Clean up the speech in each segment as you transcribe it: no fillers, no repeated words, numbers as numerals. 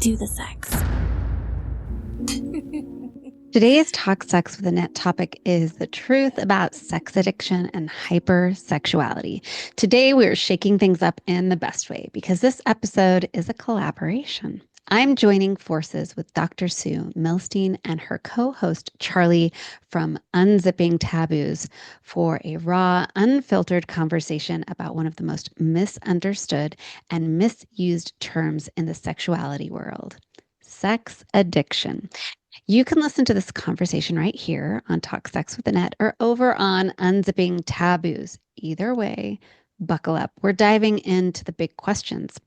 do the sex. Today's Talk Sex with Annette topic is the truth about sex addiction and hypersexuality. Today, we're shaking things up in the best way because this episode is a collaboration. I'm joining forces with Dr. Sue Milstein and her co-host Charlie from Unzipping Taboos for a raw, unfiltered conversation about one of the most misunderstood and misused terms in the sexuality world, sex addiction. You can listen to this conversation right here on Talk Sex with Annette or over on Unzipping Taboos. Either way, buckle up. We're diving into the big questions.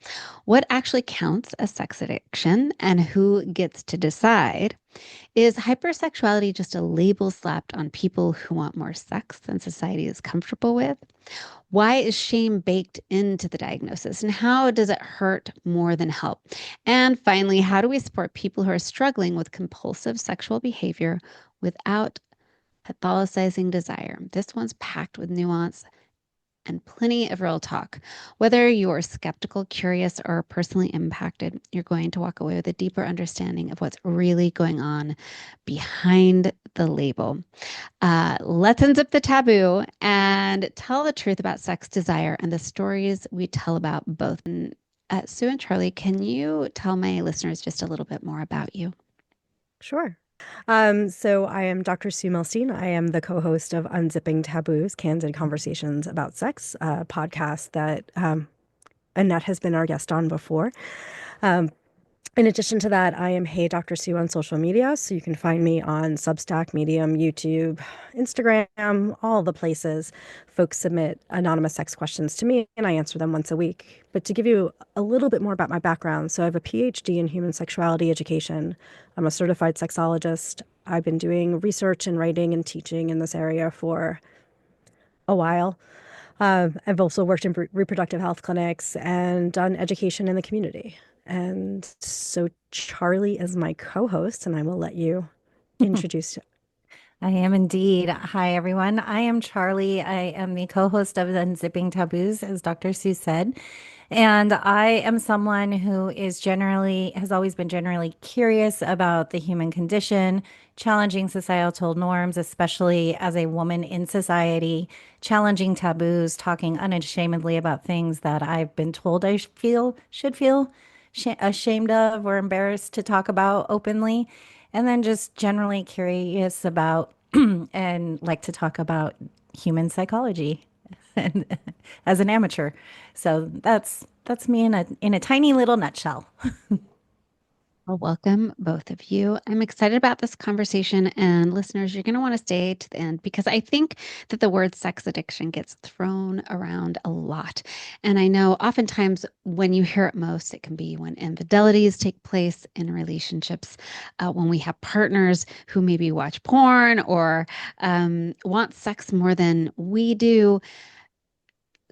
What actually counts as sex addiction and who gets to decide? Is hypersexuality just a label slapped on people who want more sex than society is comfortable with? Why is shame baked into the diagnosis and how does it hurt more than help? And finally, how do we support people who are struggling with compulsive sexual behavior without pathologizing desire? This one's packed with nuance and plenty of real talk. Whether you're skeptical, curious, or personally impacted, you're going to walk away with a deeper understanding of what's really going on behind the label. Let's unzip the taboo and tell the truth about sex desire and the stories we tell about both. And, Sue and Charlie, can you tell my listeners just a little bit more about you? Sure. So I am Dr. Sue Milstein. I am the co-host of Unzipping Taboos, Candid Conversations About Sex, a podcast that Annette has been our guest on before. Um, in addition to that, I am Hey Dr. Sue on social media. So you can find me on Substack, Medium, YouTube, Instagram, all the places. Folks submit anonymous sex questions to me and I answer them once a week. But to give you a little bit more about my background, so I have a PhD in human sexuality education. I'm a certified sexologist. I've been doing research and writing and teaching in this area for a while. I've also worked in reproductive health clinics and done education in the community. And so Charlie is my co-host, and I will let you introduce. I am indeed. Hi, everyone. I am Charlie. I am the co-host of Unzipping Taboos, as Dr. Sue said. And I am someone who has always been generally curious about the human condition, challenging societal norms, especially as a woman in society, challenging taboos, talking unashamedly about things that I've been told I should feel ashamed of or embarrassed to talk about openly. And then just generally curious about and like to talk about human psychology and as an amateur. So that's me in a tiny little nutshell. Well, welcome, both of you. I'm excited about this conversation, and listeners, you're going to want to stay to the end because I think that the word sex addiction gets thrown around a lot. And I know oftentimes when you hear it most, it can be when infidelities take place in relationships, when we have partners who maybe watch porn or want sex more than we do.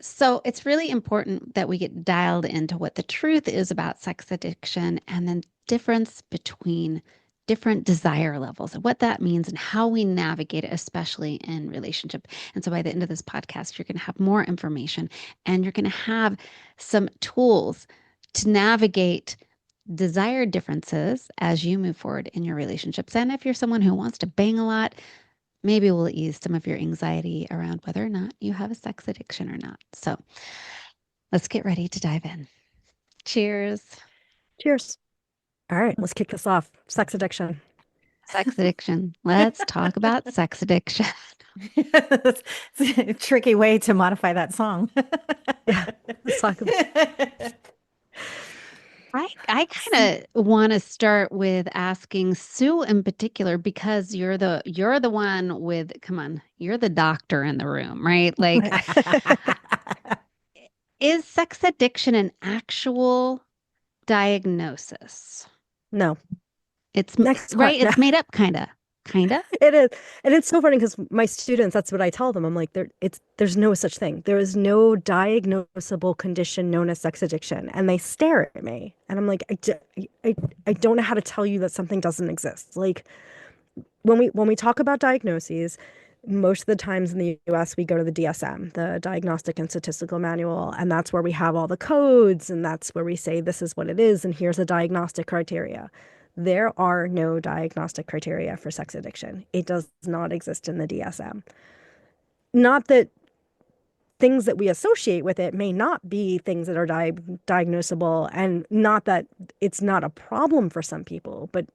So it's really important that we get dialed into what the truth is about sex addiction and then difference between different desire levels and what that means and how we navigate it, especially in relationship. And so by the end of this podcast, you're going to have more information and you're going to have some tools to navigate desire differences as you move forward in your relationships. And if you're someone who wants to bang a lot, maybe we'll ease some of your anxiety around whether or not you have a sex addiction or not. So let's get ready to dive in. Cheers. Cheers. All right, let's kick this off. Sex addiction. Sex addiction. Let's talk about sex addiction. It's a tricky way to modify that song. Yeah, let's talk about I kind of want to start with asking Sue in particular because you're the one with, come on, you're the doctor in the room, right? Like, is sex addiction an actual diagnosis? No. It's Next right. question. It's made up, kind of. It is. And it's so funny because my students, that's what I tell them. I'm like, there's no such thing. There is no diagnosable condition known as sex addiction. And they stare at me. And I'm like, I don't know how to tell you that something doesn't exist. Like when we talk about diagnoses, Most of the times in the US, we go to the DSM, the Diagnostic and Statistical Manual, and that's where we have all the codes, and that's where we say this is what it is, and here's a diagnostic criteria. There are no diagnostic criteria for sex addiction. It does not exist in the DSM. Not that things that we associate with it may not be things that are diagnosable, and not that it's not a problem for some people, but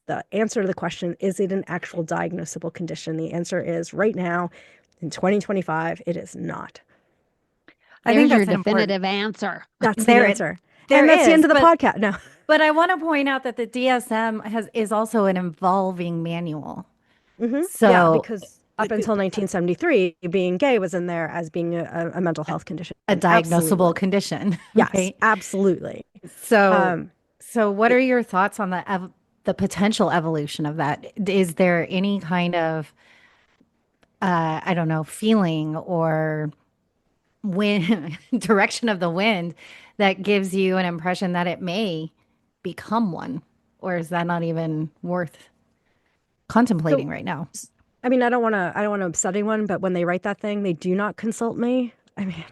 the answer to the question, is it an actual diagnosable condition? The answer is right now in 2025, it is not. I think There's your that's an important. definitive answer. That's the There, answer. there And that's the is, end of the but podcast. No. but I want to point out that the DSM is also an evolving manual. Yeah, So because up until 1973, being gay was in there as being a mental health condition. a diagnosable Absolutely. condition, Yes, right? absolutely. So, Um, so what it, are your thoughts on the potential evolution of that? Is there any kind of I don't know, feeling or wind direction of the wind that gives you an impression that it may become one? Or is that not even worth so contemplating right now? I mean, I don't want to upset anyone, but when they write that thing, they do not consult me. I mean,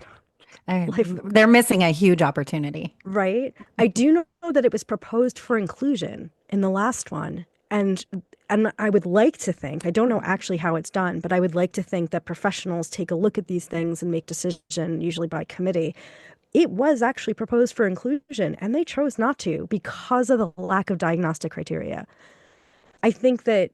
life, They're missing a huge opportunity. right? I do know that it was proposed for inclusion in the last one, and I would like to think, I don't know actually how it's done, but I would like to think that professionals take a look at these things and make decision, usually by committee. It was actually proposed for inclusion, and they chose not to because of the lack of diagnostic criteria. I think that,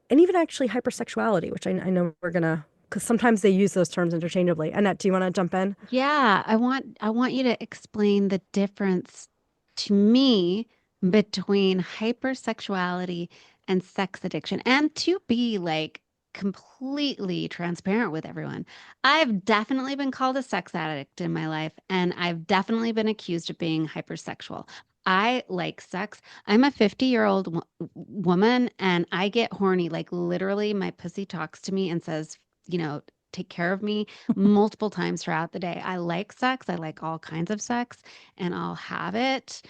and even actually hypersexuality, which I know we're gonna, because sometimes they use those terms interchangeably. Annette, do you want to jump in? Yeah, I want you to explain the difference to me between hypersexuality and sex addiction, and to be like completely transparent with everyone. I've definitely been called a sex addict in my life, and I've definitely been accused of being hypersexual. I like sex. I'm a 50-year-old woman, and I get horny. Like literally, my pussy talks to me and says, take care of me multiple times throughout the day. I like sex. I like all kinds of sex, and I'll have it.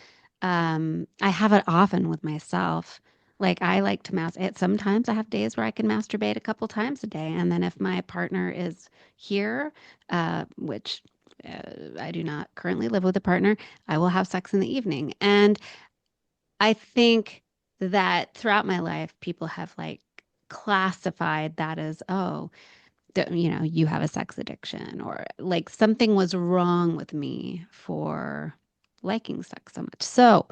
I have it often with myself. Like I like to masturbate. Sometimes I have days where I can masturbate a couple times a day, and then if my partner is here, which I do not currently live with a partner, I will have sex in the evening. And I think that throughout my life, people have like classified that as, oh, you have a sex addiction, or like something was wrong with me for liking sex so much. So,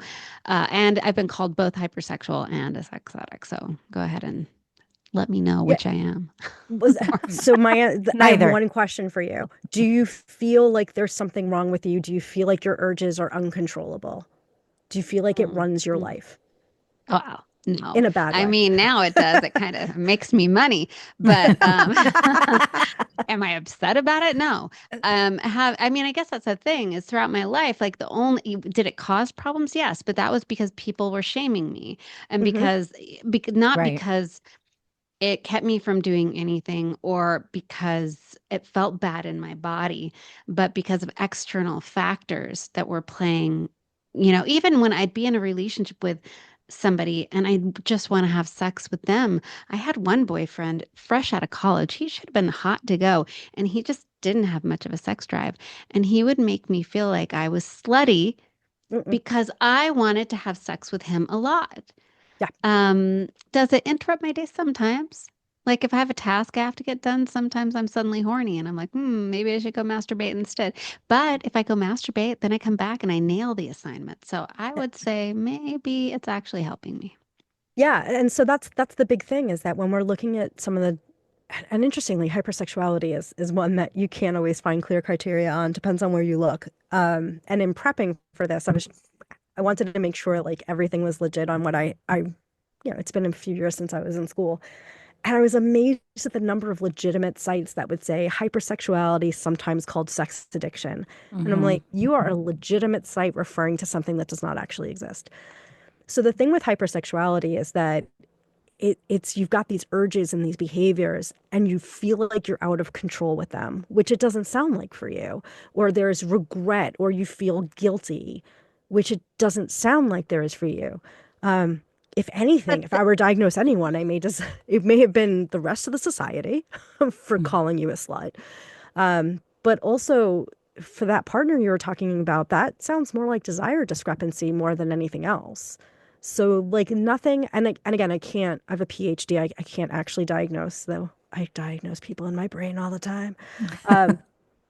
and I've been called both hypersexual and a sex addict. So go ahead and let me know Yeah. which I am. So I have Neither. one question for you. Do you feel like there's something wrong with you? Do you feel like your urges are uncontrollable? Do you feel like it Mm, runs your mm. life Wow. No, in a bad I way? mean, now it does. It kind of makes me money, but am I upset about it? No. I mean, I guess that's the thing is throughout my life, like did it cause problems? Yes, but that was because people were shaming me, and Hmm. because not Right. because it kept me from doing anything or because it felt bad in my body, but because of external factors that were playing, even when I'd be in a relationship with somebody and I just want to have sex with them. I had one boyfriend fresh out of college. He should have been hot to go, and he just didn't have much of a sex drive. And he would make me feel like I was slutty Mm-mm. because I wanted to have sex with him a lot. Yeah. Does it interrupt my day sometimes? Like if I have a task I have to get done, sometimes I'm suddenly horny and I'm like, maybe I should go masturbate instead. But if I go masturbate, then I come back and I nail the assignment. So I would say maybe it's actually helping me. Yeah, and so that's the big thing is that when we're looking at some of the, and interestingly, hypersexuality is one that you can't always find clear criteria on, depends on where you look. And in prepping for this, I wanted to make sure like everything was legit on what it's been a few years since I was in school. And I was amazed at the number of legitimate sites that would say hypersexuality, sometimes called sex addiction. And I'm Hmm. like, you are a legitimate site referring to something that does not actually exist. So the thing with hypersexuality is that it's you've got these urges and these behaviors and you feel like you're out of control with them, which it doesn't sound like for you, or there's regret or you feel guilty, which it doesn't sound like there is for you. if anything, But if I were to diagnose anyone, I may just, it may have been the rest of the society for Mm. calling you a slut. But also for that partner you were talking about, that sounds more like desire discrepancy more than anything else. So like nothing, and again, I have a PhD, I can't actually diagnose, though I diagnose people in my brain all the time. Um,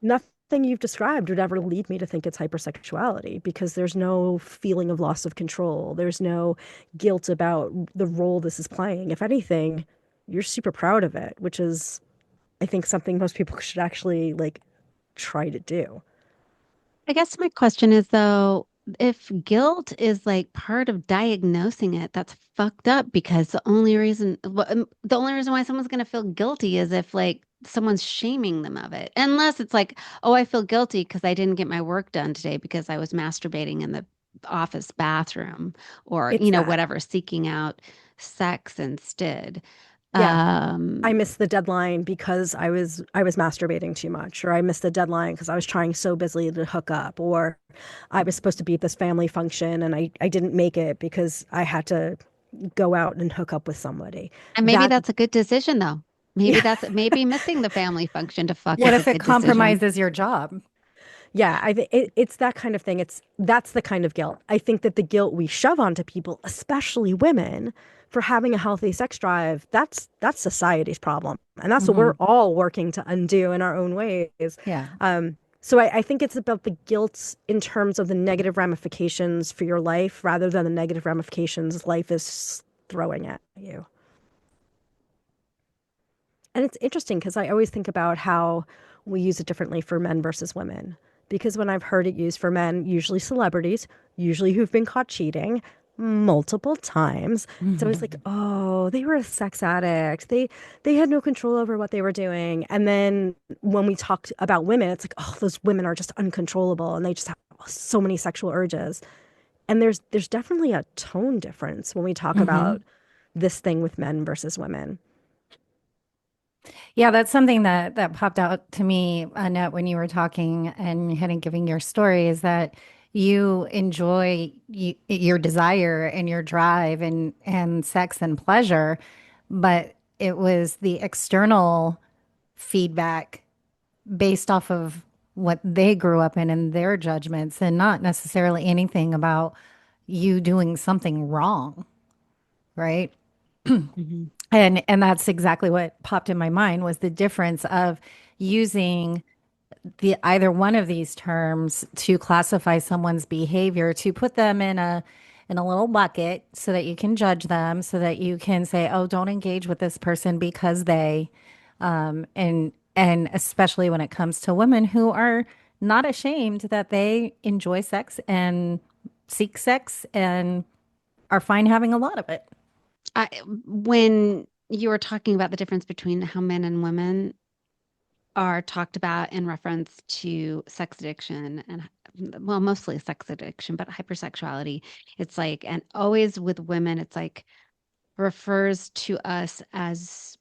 Nothing you've described would ever lead me to think it's hypersexuality because there's no feeling of loss of control. There's no guilt about the role this is playing. If anything, you're super proud of it, which is, I think, something most people should actually like try to do. I guess my question is though, if guilt is like part of diagnosing it, that's fucked up because the only reason why someone's going to feel guilty is if like someone's shaming them of it. Unless it's like, oh, I feel guilty because I didn't get my work done today because I was masturbating in the office bathroom or, It's that. whatever, seeking out sex instead. Yeah. I Um, missed the deadline because I was masturbating too much, or I missed the deadline because I was trying so busy to hook up, or I was supposed to be at this family function and I didn't make it because I had to go out and hook up with somebody. and maybe That that's a good decision though. yeah, Maybe missing the family function to fuck What is yeah. a if it good decision. compromises your job? Yeah, it's that kind of thing. That's the kind of guilt. I think that the guilt we shove onto people, especially women, for having a healthy sex drive, that's society's problem, and that's what Hmm. we're all working to undo in our own ways. Yeah. So I think it's about the guilt in terms of the negative ramifications for your life, rather than the negative ramifications life is throwing at you. And it's interesting because I always think about how we use it differently for men versus women. Because when I've heard it used for men, usually celebrities, usually who've been caught cheating multiple times, it's always like, oh, they were a sex addict. They had no control over what they were doing. And then when we talked about women, it's like, oh, those women are just uncontrollable and they just have so many sexual urges. And there's definitely a tone difference when we talk Hmm. about this thing with men versus women. Yeah, that's something that popped out to me, Annette, when you were talking and kind of giving your story is that you enjoy your desire and your drive and sex and pleasure, but it was the external feedback based off of what they grew up in and their judgments and not necessarily anything about you doing something wrong, right? Mhm. And that's exactly what popped in my mind was the difference of using the either one of these terms to classify someone's behavior, to put them in a little bucket so that you can judge them, so that you can say, "Oh, don't engage with this person because they," and especially when it comes to women who are not ashamed that they enjoy sex and seek sex and are fine having a lot of it. When you were talking about the difference between how men and women are talked about in reference to sex addiction and, well, mostly sex addiction, but hypersexuality, it's like, and always with women, it's like refers to us as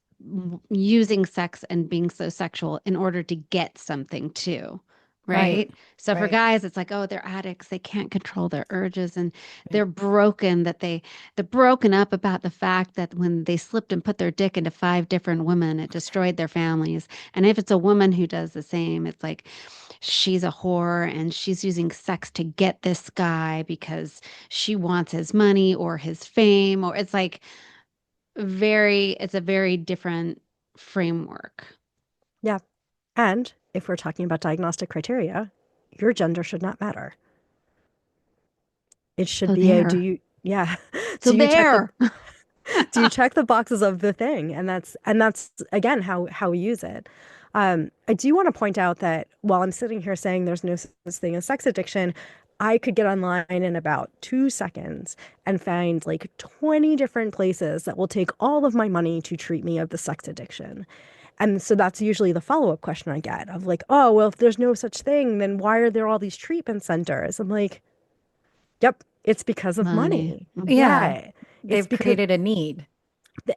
using sex and being so sexual in order to get something too. Right. Right. So for Right. guys, it's like, oh, they're addicts. They can't control their urges and Right. they're broken, they're broken up about the fact that when they slipped and put their dick into five different women, it destroyed their families. And if it's a woman who does the same, it's like she's a whore and she's using sex to get this guy because she wants his money or his fame, or it's like it's a very different framework. Yeah. And if we're talking about diagnostic criteria, your gender should not matter. It should So be a there. yeah. So Do you check the there. do you check the boxes of the thing? And that's again how we use it. I do want to point out that while I'm sitting here saying there's no such thing as sex addiction, I could get online in about 2 seconds and find like 20 different places that will take all of my money to treat me of the sex addiction. And so that's usually the follow-up question I get of like, oh, well, if there's no such thing, then why are there all these treatment centers? I'm like, yep, it's because of Money. money. Yeah. Yeah. It's They've because created a need.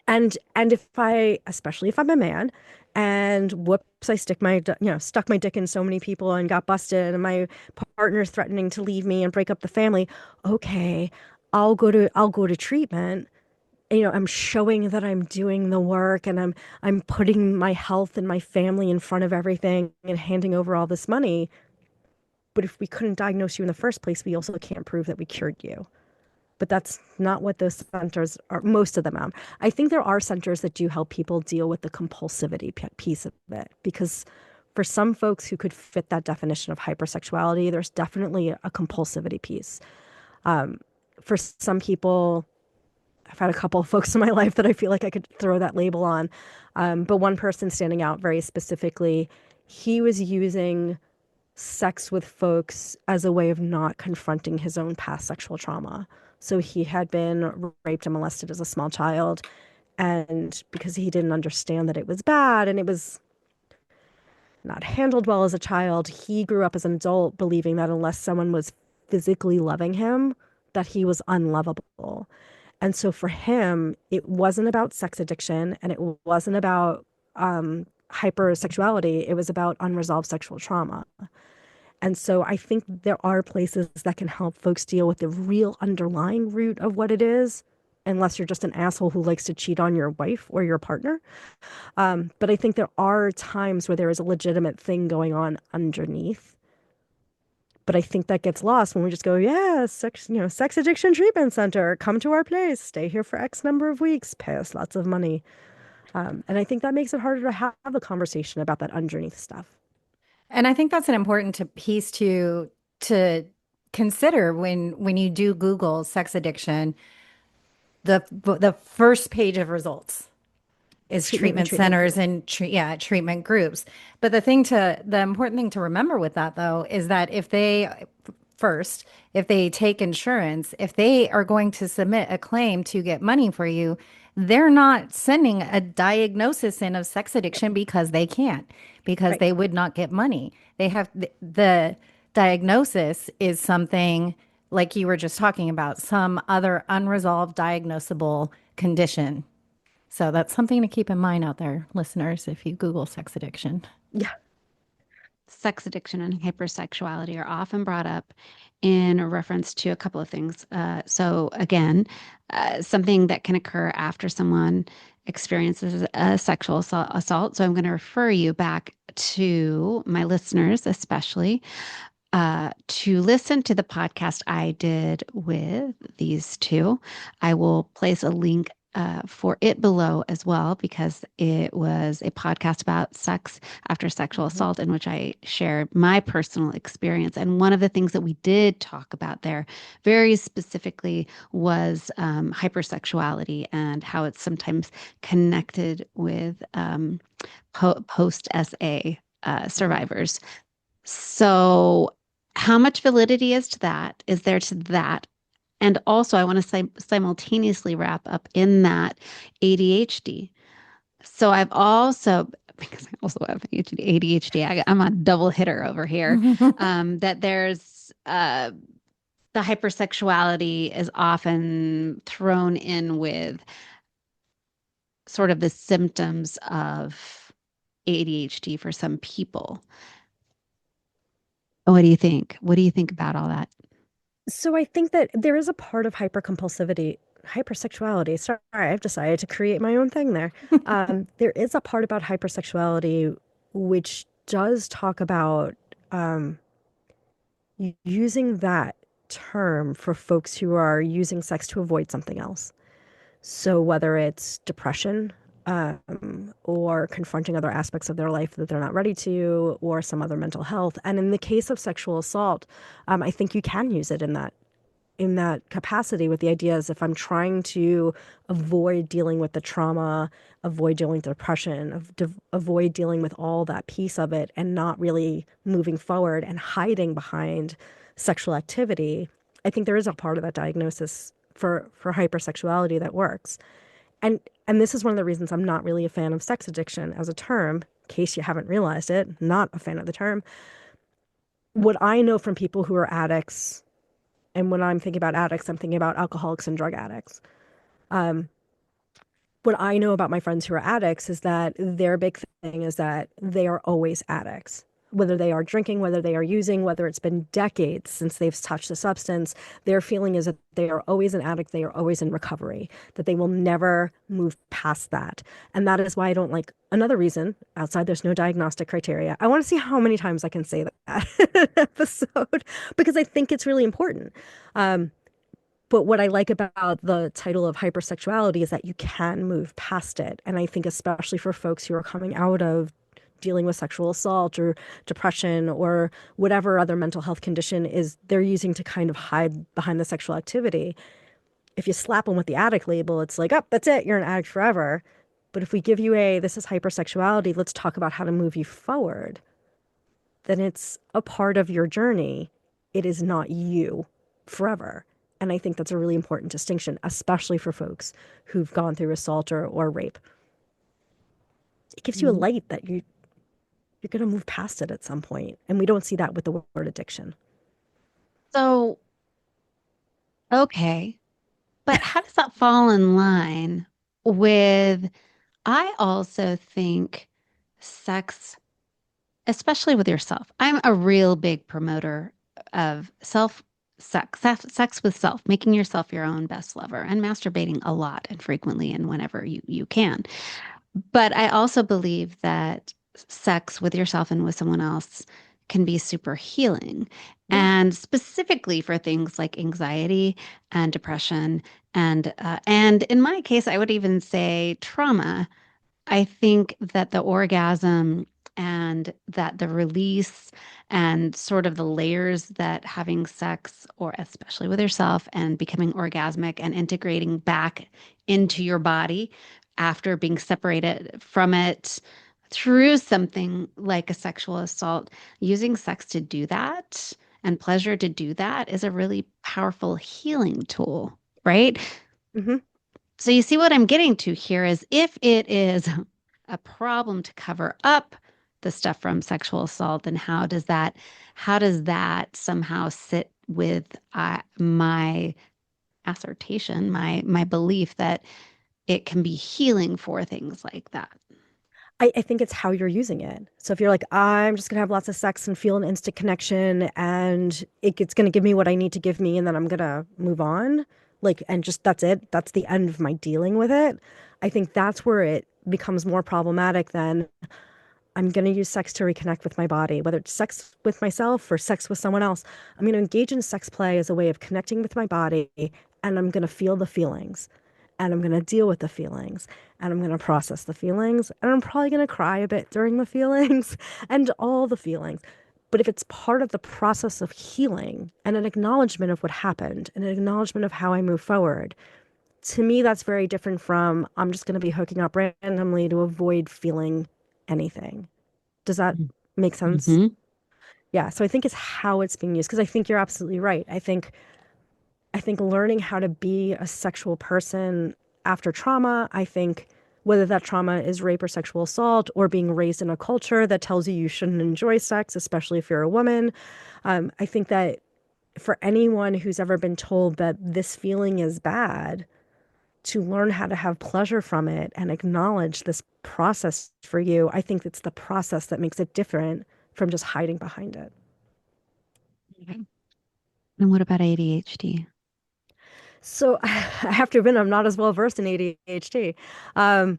and if I, especially if I'm a man, and whoops, I stuck my dick in so many people and got busted, and my partner's threatening to leave me and break up the family. Okay, I'll go to treatment I'm showing that I'm doing the work and I'm putting my health and my family in front of everything and handing over all this money. But if we couldn't diagnose you in the first place, we also can't prove that we cured you. But that's not what those centers are, most of them are. I think there are centers that do help people deal with the compulsivity piece of it, because for some folks who could fit that definition of hypersexuality, there's definitely a compulsivity piece. For some people, I've had a couple of folks in my life that I feel like I could throw that label on. But one person standing out very specifically, he was using sex with folks as a way of not confronting his own past sexual trauma. So he had been raped and molested as a small child. And because he didn't understand that it was bad and it was not handled well as a child, he grew up as an adult believing that unless someone was physically loving him, that he was unlovable. And so for him, it wasn't about sex addiction and it wasn't about hypersexuality. It was about unresolved sexual trauma. And so I think there are places that can help folks deal with the real underlying root of what it is, unless you're just an asshole who likes to cheat on your wife or your partner. But I think there are times where there is a legitimate thing going on underneath. But I think that gets lost when we just go, yeah, sex addiction treatment center, come to our place, stay here for X number of weeks, pay us lots of money. And I think that makes it harder to have a conversation about that underneath stuff. And I think that's an important piece to consider when you do Google sex addiction. The first page of results is Treatment and treatment treatment centers groups. and treatment groups. But the important thing to remember with that though is that if they take insurance, if they are going to submit a claim to get money for you, they're not sending a diagnosis in of sex addiction because they can't, because Right. they would not get money. They have the diagnosis is something like you were just talking about, some other unresolved diagnosable condition. So that's something to keep in mind out there, listeners, if you Google sex addiction. Yeah. Sex addiction and hypersexuality are often brought up in reference to a couple of things. So, again, something that can occur after someone experiences a sexual assault. So, I'm going to refer you back to my listeners, especially to listen to the podcast I did with these two. I will place a link for it below as well, because it was a podcast about sex after sexual Mhm. assault in which I shared my personal experience. And one of the things that we did talk about there very specifically was hypersexuality and how it's sometimes connected with post SA Mhm. survivors. So, how much validity is to that? Is there to that? And also, I want to simultaneously wrap up in that ADHD. So, I've also, because I also have ADHD, I'm a double hitter over here, that there's the hypersexuality is often thrown in with sort of the symptoms of ADHD for some people. What do you think? What do you think about all that? So I think that there is a part of hypersexuality. Sorry, I've decided to create my own thing there. There is a part about hypersexuality which does talk about um, using that term for folks who are using sex to avoid something else. So whether it's depression, or confronting other aspects of their life that they're not ready to, or some other mental health. And in the case of sexual assault, I think you can use it in that capacity, with the idea is if I'm trying to avoid dealing with the trauma, avoid dealing with depression, avoid dealing with all that piece of it and not really moving forward and hiding behind sexual activity, I think there is a part of that diagnosis for hypersexuality that works. And and this is one of the reasons I'm not really a fan of sex addiction as a term, in case you haven't realized it, not a fan of the term. What I know from people who are addicts, and when I'm thinking about addicts, I'm thinking about alcoholics and drug addicts. Um, what I know about my friends who are addicts is that their big thing is that they are always addicts. whether they are drinking, whether they are using, whether it's been decades since they've touched a substance, their feeling is that they are always an addict, they are always in recovery, that they will never move past that. And that is why I don't like another reason outside there's no diagnostic criteria. I want to see how many times I can say that in an episode because I think it's really important. But what I like about the title of hypersexuality is that you can move past it. And I think especially for folks who are coming out of dealing with sexual assault or depression or whatever other mental health condition is they're using to kind of hide behind the sexual activity. If you slap them with the addict label, it's like, oh, that's it, you're an addict forever. But if we give you this is hypersexuality, let's talk about how to move you forward, then it's a part of your journey. It is not you forever. And I think that's a really important distinction, especially for folks who've gone through assault or rape. It gives you a light that you're going to move past it at some point. And we don't see that with the word addiction. So, okay. But how does that fall in line with, I also think sex, especially with yourself. I'm a real big promoter of sex with self, making yourself your own best lover and masturbating a lot and frequently and whenever you can. But I also believe that sex with yourself and with someone else can be super healing. Yeah. And specifically for things like anxiety and depression and in my case, I would even say trauma. I think that the orgasm and that the release and sort of the layers that having sex, or especially with yourself, and becoming orgasmic and integrating back into your body after being separated from it through something like a sexual assault, using sex to do that and pleasure to do that is a really powerful healing tool, right? Mm-hmm. So you see what I'm getting to here is if it is a problem to cover up the stuff from sexual assault, then how does that somehow sit with my assertion, my belief that it can be healing for things like that? I think it's how you're using it. So if you're like, I'm just gonna have lots of sex and feel an instant connection and it's gonna give me what I need to give me and then I'm gonna move on, like, and just that's it. That's the end of my dealing with it. I think that's where it becomes more problematic than I'm going to use sex to reconnect with my body, whether it's sex with myself or sex with someone else. I'm going to engage in sex play as a way of connecting with my body, and I'm going to feel the feelings, and I'm going to deal with the feelings, and I'm going to process the feelings, and I'm probably going to cry a bit during the feelings and all the feelings. But if it's part of the process of healing and an acknowledgement of what happened and an acknowledgement of how I move forward, to me, that's very different from I'm just going to be hooking up randomly to avoid feeling anything. Does that make sense? Mm-hmm. Yeah. So I think it's how it's being used because I think you're absolutely right. I think learning how to be a sexual person after trauma, I think whether that trauma is rape or sexual assault or being raised in a culture that tells you you shouldn't enjoy sex, especially if you're a woman, I think that for anyone who's ever been told that this feeling is bad, to learn how to have pleasure from it and acknowledge this process for you, I think it's the process that makes it different from just hiding behind it. Okay. And what about ADHD? So I have to admit, I'm not as well versed in ADHD. Um,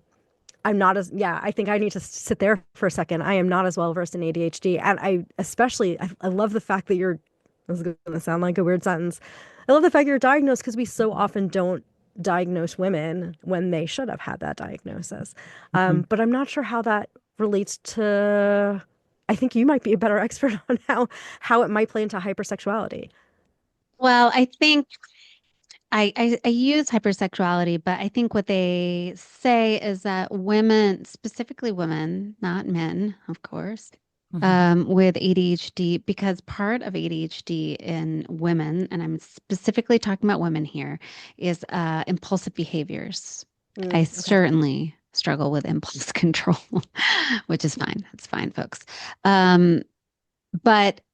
I'm not as, yeah, I think I need to sit there for a second. I am not as well versed in ADHD. And I love the fact that this is going to sound like a weird sentence. I love the fact you're diagnosed because we so often don't diagnose women when they should have had that diagnosis. Mm-hmm. But I'm not sure how that relates to, I think you might be a better expert on how it might play into hypersexuality. Well, I think I use hypersexuality, but I think what they say is that women, specifically women, not men, of course, with ADHD, because part of ADHD in women, and I'm specifically talking about women here, is impulsive behaviors. I Okay. certainly struggle with impulse control, which is fine. It's fine, folks. Um,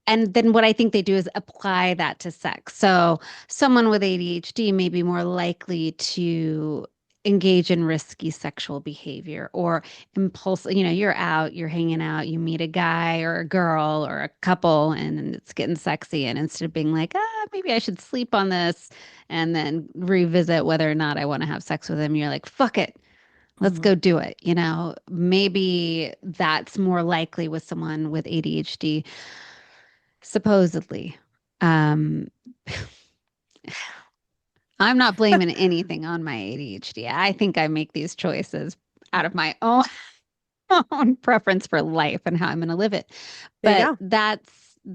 and then what I think they do is apply that to sex. So someone with ADHD may be more likely to engage in risky sexual behavior or impulsive, you know, you're out, you're hanging out, you meet a guy or a girl or a couple and it's getting sexy. And instead of being like, maybe I should sleep on this and then revisit whether or not I want to have sex with him, you're like, fuck it. Let's Mhm. go do it. You know, maybe that's more likely with someone with ADHD, supposedly. Um, I'm not blaming anything on my ADHD. I think I make these choices out of my own preference for life and how I'm going to live it. There you But go.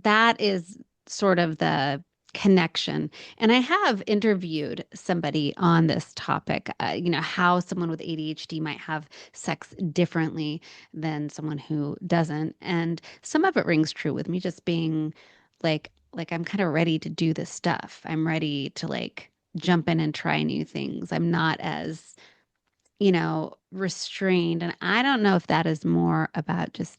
that is sort of the connection. And I have interviewed somebody on this topic, you know, how someone with ADHD might have sex differently than someone who doesn't. And some of it rings true with me just being like I'm kind of ready to do this stuff. I'm ready to like jump in and try new things. I'm not as restrained. And I don't know if that is more about just,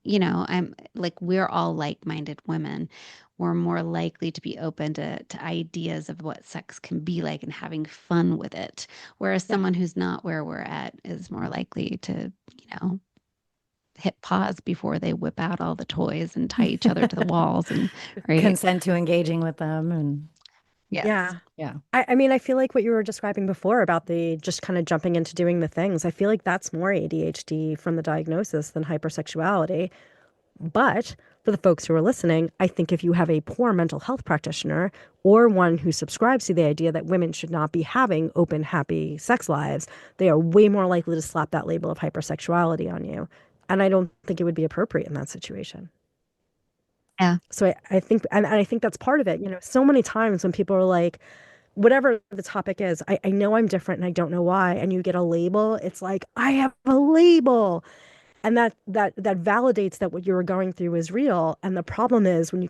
I'm like, we're all like-minded women. We're more likely to be open to ideas of what sex can be like and having fun with it. Whereas Yeah. someone who's not where we're at is more likely to, hit pause before they whip out all the toys and tie each other to the walls and right. Consent to engaging with them. And Yes. Yeah. yeah. I mean, I feel like what you were describing before about the just kind of jumping into doing the things, I feel like that's more ADHD from the diagnosis than hypersexuality. But for the folks who are listening, I think if you have a poor mental health practitioner or one who subscribes to the idea that women should not be having open, happy sex lives, they are way more likely to slap that label of hypersexuality on you. And I don't think it would be appropriate in that situation. Yeah. So I think, and I think that's part of it. You know, so many times when people are like, whatever the topic is, I know I'm different and I don't know why. And you get a label, it's like, I have a label. And that validates that what you were going through is real. And the problem is when you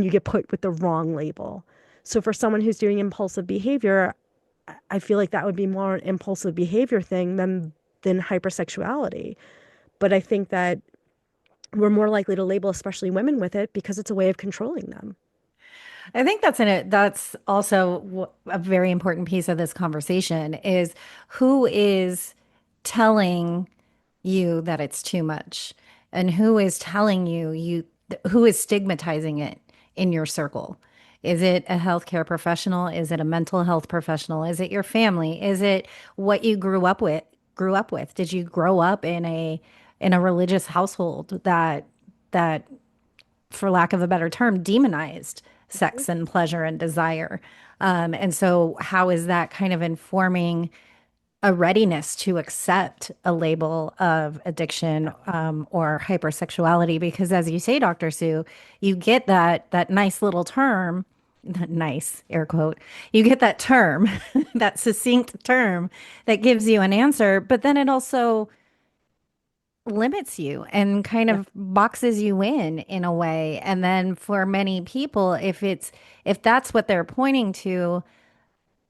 get put with the wrong label. So for someone who's doing impulsive behavior, I feel like that would be more an impulsive behavior thing than hypersexuality. But I think that we're more likely to label especially women with it because it's a way of controlling them. I think that's in it. That's also a very important piece of this conversation is who is telling you that it's too much and who is telling who is stigmatizing it in your circle. Is it a healthcare professional? Is it a mental health professional? Is it your family? Is it what you grew up with? Did you grow up in a religious household that for lack of a better term, demonized Mhm. sex and pleasure and desire. And so, how is that kind of informing a readiness to accept a label of addiction or hypersexuality? Because, as you say, Dr. Sue, you get that nice little term. Nice air quote. You get that term, that succinct term that gives you an answer, but then it also limits you and kind Yeah. of boxes you in a way. And then for many people, if that's what they're pointing to,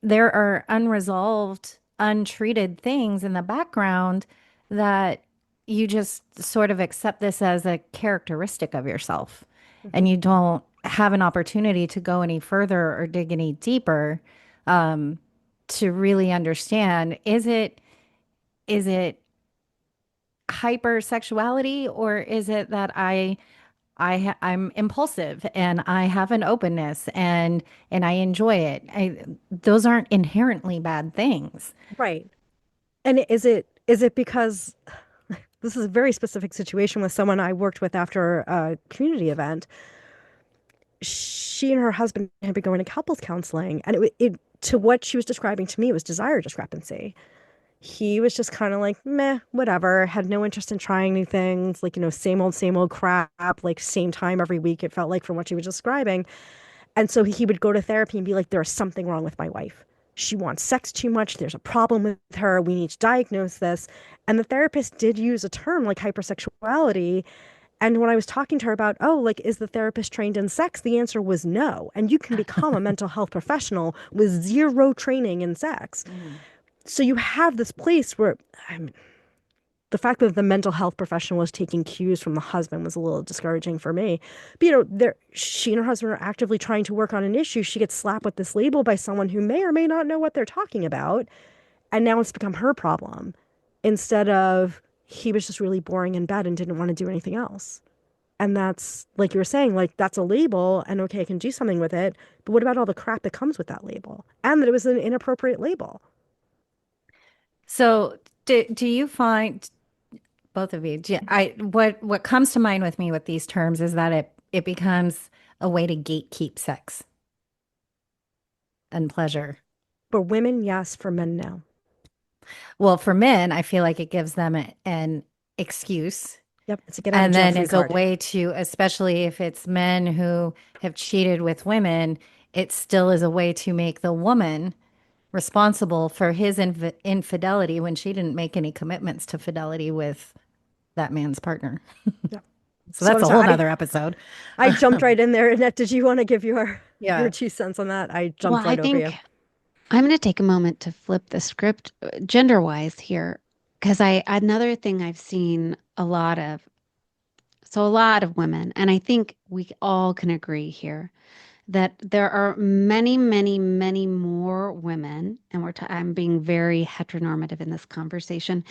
there are unresolved, untreated things in the background that you just sort of accept this as a characteristic of yourself. Mhm. And you don't have an opportunity to go any further or dig any deeper to really understand, is it hypersexuality, or is it that I'm impulsive and I have an openness and I enjoy it? Those aren't inherently bad things. Right. And is it because this is a very specific situation with someone I worked with after a community event. She and her husband had been going to couples counseling, and it to what she was describing to me was desire discrepancy. He was just kind of like, meh, whatever, had no interest in trying new things, like, same old crap, like same time every week, it felt like from what she was describing. And so he would go to therapy and be like, there's something wrong with my wife. She wants sex too much. There's a problem with her. We need to diagnose this. And the therapist did use a term like hypersexuality. And when I was talking to her about, oh, like, is the therapist trained in sex? The answer was no. And you can become a mental health professional with zero training in sex. Mm. So you have this place where, I mean, the fact that the mental health professional was taking cues from the husband was a little discouraging for me. But she and her husband are actively trying to work on an issue. She gets slapped with this label by someone who may or may not know what they're talking about. And now it's become her problem instead of he was just really boring in bed and didn't want to do anything else. And that's like you were saying, like that's a label and okay, I can do something with it. But what about all the crap that comes with that label? And that it was an inappropriate label. So do you find both of you, what comes to mind with me with these terms is that it becomes a way to gatekeep sex and pleasure. For women, yes. For men, no. Well, for men, I feel like it gives them an excuse. Yep. It's a get out of And jail then free as a card. way to, especially if it's men who have cheated with women, it still is a way to make the woman responsible for his infidelity when she didn't make any commitments to fidelity with that man's partner. Yep. So So that's I'm a whole sorry. nother episode. I jumped right in there. Annette, did you want to give your Yeah. 2 cents on that? I Well, jumped I right over you. think I'm going to take a moment to flip the script gender wise here because another thing I've seen a lot of, so a lot of women, and I think we all can agree here that there are many, many, many more women, and I'm being very heteronormative in this conversation,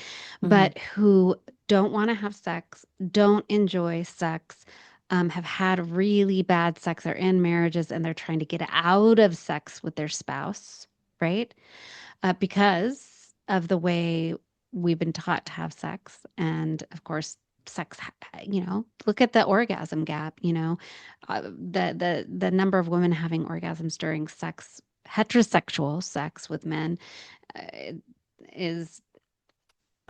Mhm. but who don't want to have sex, don't enjoy sex, have had really bad sex, are in marriages, and they're trying to get out of sex with their spouse, right? Because of the way we've been taught to have sex. And of course, sex, look at the orgasm gap, the number of women having orgasms during sex, heterosexual sex with men, uh, is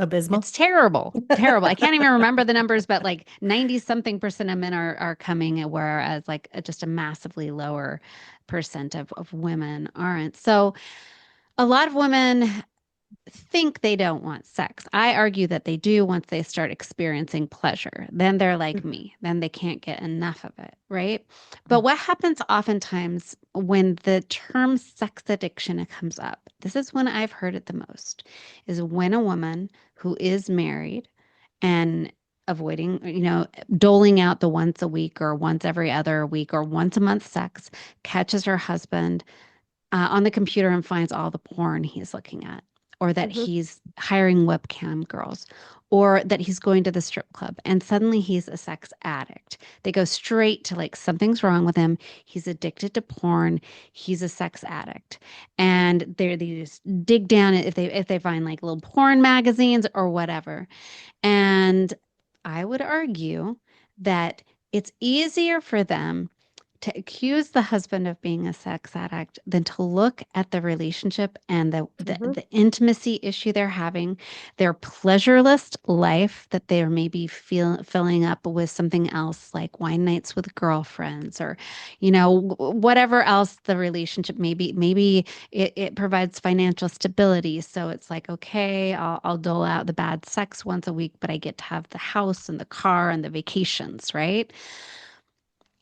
Abysmal. it's terrible, terrible. I can't even remember the numbers, but like 90 something percent of men are coming, whereas like just a massively lower percent of women aren't. So a lot of women think they don't want sex. I argue that they do once they start experiencing pleasure. Then they're like Mhm. me. Then they can't get enough of it, right? But what happens oftentimes when the term sex addiction comes up, this is when I've heard it the most, is when a woman who is married and avoiding, doling out the once a week or once every other week or once a month sex, catches her husband on the computer and finds all the porn he's looking at, or that Mhm. he's hiring webcam girls, or that he's going to the strip club and suddenly he's a sex addict. They go straight to like something's wrong with him. He's addicted to porn. He's a sex addict. And they just dig down if they find like little porn magazines or whatever. And I would argue that it's easier for them to accuse the husband of being a sex addict than to look at the relationship and Mhm. the intimacy issue they're having, their pleasureless life that they're maybe filling up with something else like wine nights with girlfriends or, whatever else the relationship maybe it provides financial stability. So it's like, okay, I'll dole out the bad sex once a week, but I get to have the house and the car and the vacations, right?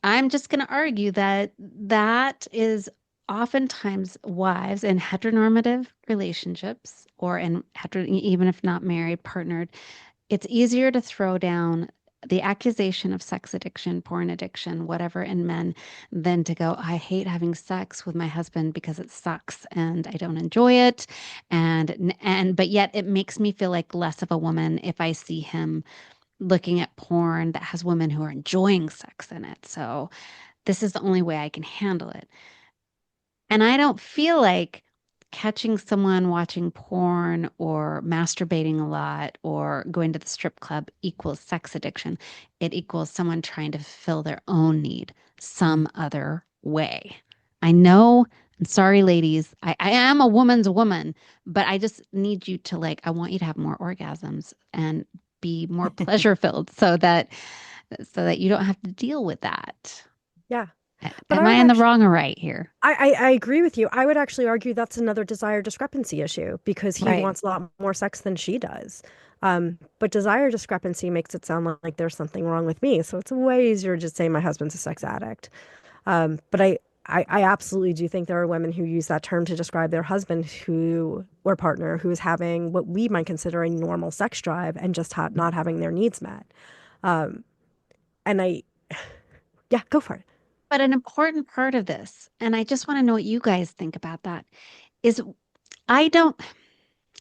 I'm just going to argue that that is oftentimes wives in heteronormative relationships or even if not married, partnered, it's easier to throw down the accusation of sex addiction, porn addiction, whatever in men than to go, I hate having sex with my husband because it sucks and I don't enjoy it. But yet it makes me feel like less of a woman if I see him looking at porn that has women who are enjoying sex in it. So this is the only way I can handle it. And I don't feel like catching someone watching porn or masturbating a lot or going to the strip club equals sex addiction. It equals someone trying to fill their own need some other way. I know, I'm sorry, ladies. I am a woman's woman, but I just need you to like, I want you to have more orgasms and be more pleasure filled so that you don't have to deal with that. Yeah. But Am I I would in the actually wrong or right here? I agree with you. I would actually argue that's another desire discrepancy issue because he Right. wants a lot more sex than she does. But desire discrepancy makes it sound like there's something wrong with me. So it's way easier to just say my husband's a sex addict. But I absolutely do think there are women who use that term to describe their husband who or partner who is having what we might consider a normal sex drive and just not having their needs met. Um, and yeah, go for it. But an important part of this, and I just want to know what you guys think about that, is I don't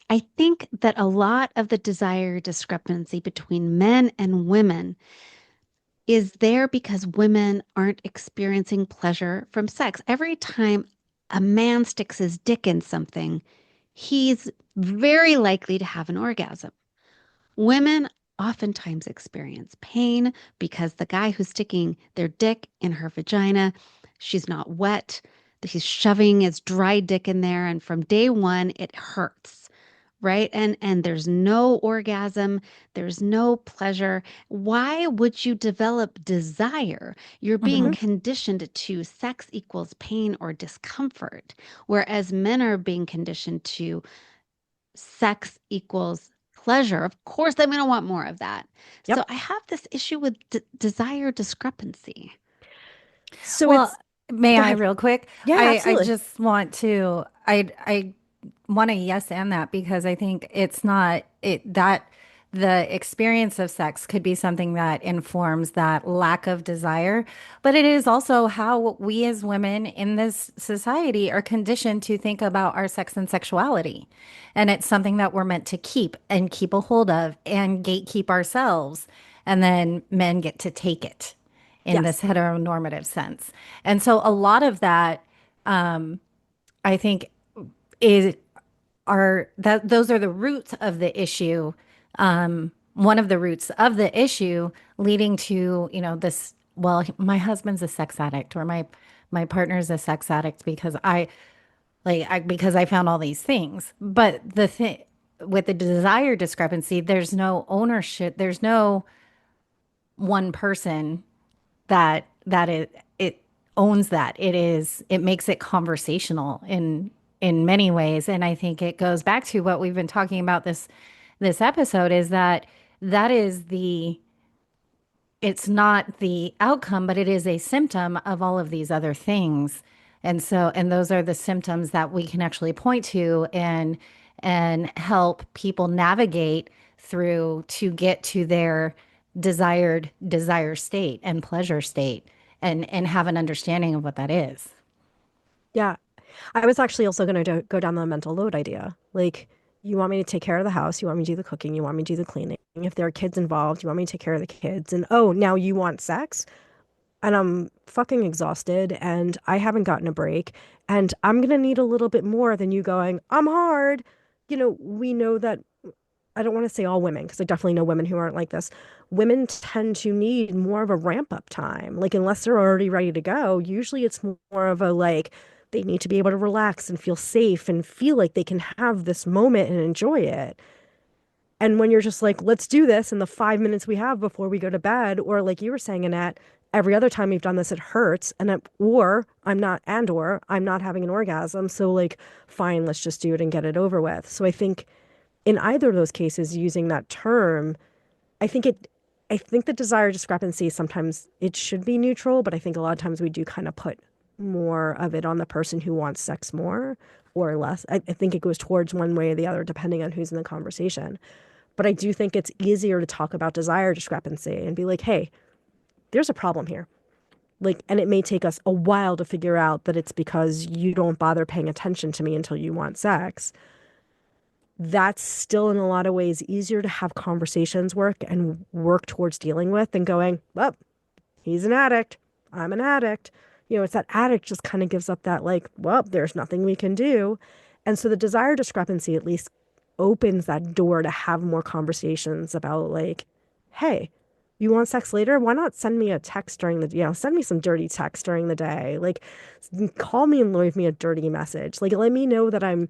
I think that a lot of the desire discrepancy between men and women is there because women aren't experiencing pleasure from sex. Every time a man sticks his dick in something, he's very likely to have an orgasm. Women oftentimes experience pain because the guy who's sticking their dick in her vagina, she's not wet. He's shoving his dry dick in there, and from day one, it hurts, right? And there's no orgasm, there's no pleasure. Why would you develop desire? You're being Mhm. conditioned to sex equals pain or discomfort, whereas men are being conditioned to sex equals pleasure. Of course, I'm going to want more of that. Yep. So I have this issue with desire discrepancy. So Well, it's may go I ahead. real quick? Yeah, I absolutely. just want to I want to yes and that because I think it's not it that the experience of sex could be something that informs that lack of desire, but it is also how we as women in this society are conditioned to think about our sex and sexuality. And it's something that we're meant to keep and keep a hold of and gatekeep ourselves. And then men get to take it in Yes. this heteronormative sense. And so a lot of that, I think, is are that those are the roots of the issue. One of the roots of the issue leading to, this, well, my husband's a sex addict or my partner's a sex addict because because I found all these things. But the thing with the desire discrepancy, there's no ownership. There's no one person that it owns that. It makes it conversational in many ways. And I think it goes back to what we've been talking about this episode is that is the it's not the outcome, but it is a symptom of all of these other things. And those are the symptoms that we can actually point to and help people navigate through to get to their desired desire state and pleasure state and have an understanding of what that is. Yeah. I was actually also going to go down the mental load idea. Like, you want me to take care of the house, you want me to do the cooking, you want me to do the cleaning. If there are kids involved, you want me to take care of the kids. And oh, now you want sex? And I'm fucking exhausted and I haven't gotten a break. And I'm going to need a little bit more than you going, I'm hard. We know that I don't want to say all women, because I definitely know women who aren't like this. Women tend to need more of a ramp up time. Like, unless they're already ready to go, usually it's more of a like, they need to be able to relax and feel safe and feel like they can have this moment and enjoy it. And when you're just like, let's do this in the 5 minutes we have before we go to bed, or like you were saying, Annette, every other time we've done this, it hurts. Or I'm not having an orgasm. So, like, fine, let's just do it and get it over with. So, I think in either of those cases, using that term, I think it, I think the desire discrepancy sometimes it should be neutral, but I think a lot of times we do kind of put more of it on the person who wants sex more or less. I think it goes towards one way or the other, depending on who's in the conversation. But I do think it's easier to talk about desire discrepancy and be like, hey, there's a problem here. Like, and it may take us a while to figure out that it's because you don't bother paying attention to me until you want sex. That's still in a lot of ways easier to have conversations work towards dealing with than going, well, he's an addict. I'm an addict. It's that addict just kind of gives up that, like, well, there's nothing we can do. And so the desire discrepancy at least opens that door to have more conversations about, like, hey, you want sex later? Why not send me a text send me some dirty text during the day. Like, call me and leave me a dirty message. Like, let me know that I'm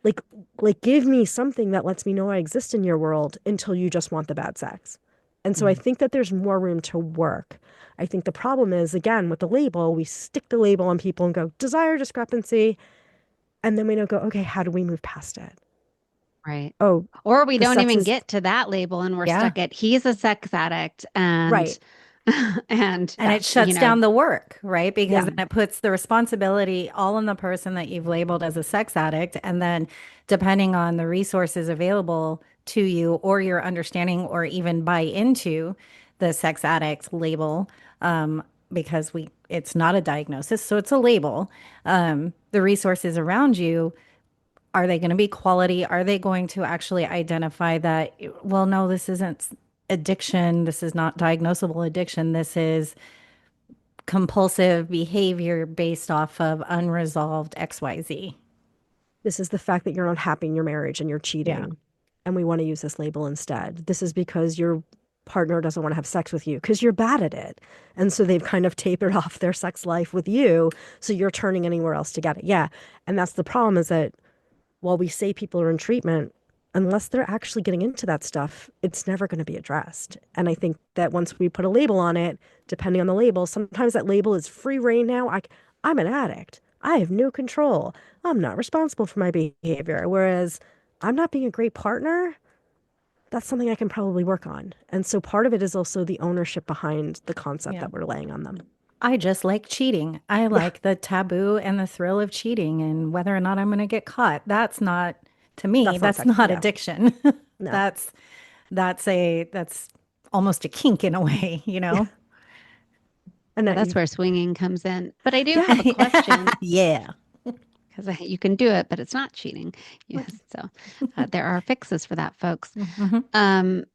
like, give me something that lets me know I exist in your world until you just want the bad sex. And so I Mm. think that there's more room to work. I think the problem is, again, with the label, we stick the label on people and go, desire discrepancy. And then we don't go, okay, how do we move past it? Right. Oh, Or we the don't sex even is get to that label and we're Yeah. stuck at he's a sex addict and right. and And Yeah. it shuts down the work, right? Because Yeah. then it puts the responsibility all on the person that you've labeled as a sex addict. And then, depending on the resources available to you or your understanding or even buy into the sex addict label, because it's not a diagnosis, so it's a label. The resources around you Are they going to be quality? Are they going to actually identify that, well, no, this isn't addiction. This is not diagnosable addiction. This is compulsive behavior based off of unresolved XYZ. This is the fact that you're not happy in your marriage and you're Yeah. cheating. And we want to use this label instead. This is because your partner doesn't want to have sex with you because you're bad at it. And so they've kind of tapered off their sex life with you. So you're turning anywhere else to get it. Yeah. And that's the problem is that while we say people are in treatment, unless they're actually getting into that stuff, it's never going to be addressed. And I think that once we put a label on it, depending on the label, sometimes that label is free reign now. I'm an addict. I have no control. I'm not responsible for my behavior. Whereas I'm not being a great partner, that's something I can probably work on. And so part of it is also the ownership behind the concept Yeah. that we're laying on them. I just like cheating. I like the taboo and the thrill of cheating and whether or not I'm going to get caught. That's not, to me, That's not that's sex. not Yeah. addiction. No. That's that's almost a kink in a way, you know? And Yeah, that that's you, where swinging comes in. But I do have a yeah. question Yeah. because you can do it, but it's not cheating. Yes. So there are fixes for that, folks. Mhm. Um,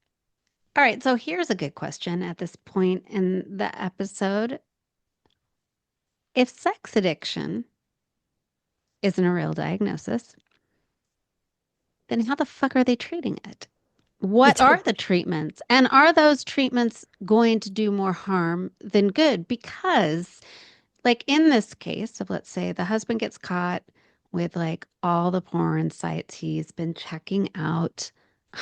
all right. So here's a good question at this point in the episode. If sex addiction isn't a real diagnosis, then how the fuck are they treating it? I What are don't. the treatments? And are those treatments going to do more harm than good? Because, like in this case of, let's say the husband gets caught with like all the porn sites he's been checking out.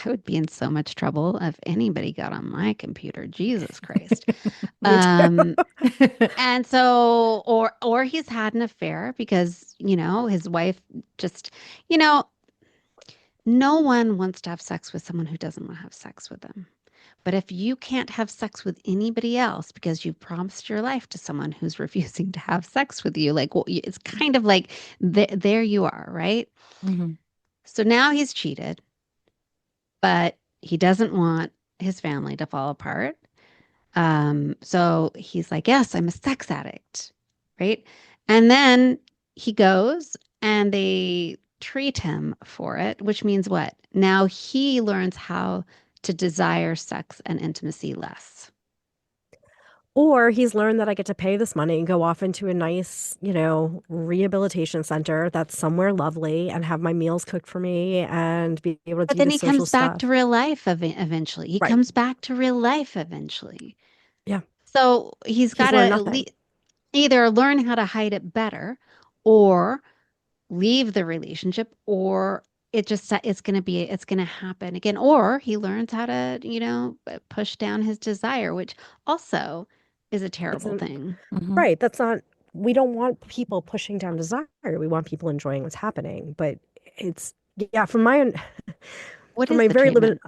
I would be in so much trouble if anybody got on my computer. Jesus Christ. Me too. Um, and so, or he's had an affair because, his wife just, you know, no one wants to have sex with someone who doesn't want to have sex with them. But if you can't have sex with anybody else because you've promised your life to someone who's refusing to have sex with you, like, well, it's kind of like there you are, right? Mhm. So now he's cheated, but he doesn't want his family to fall apart. So he's like, yes, I'm a sex addict, right? And then he goes and they treat him for it, which means what? Now he learns how to desire sex and intimacy less. Or he's learned that I get to pay this money and go off into a nice, rehabilitation center that's somewhere lovely and have my meals cooked for me and be able to But do then the he social comes back to stuff. real life eventually. He Right. comes back to real life eventually. Yeah. So he's got He's to learned nothing. either learn how to hide it better or leave the relationship, or it's going to happen again, or he learns how to push down his desire, which also is a terrible Isn't thing. Mhm. right. That's not, we don't want people pushing down desire. We want people enjoying what's happening. But it's, yeah, What from is my the very limited,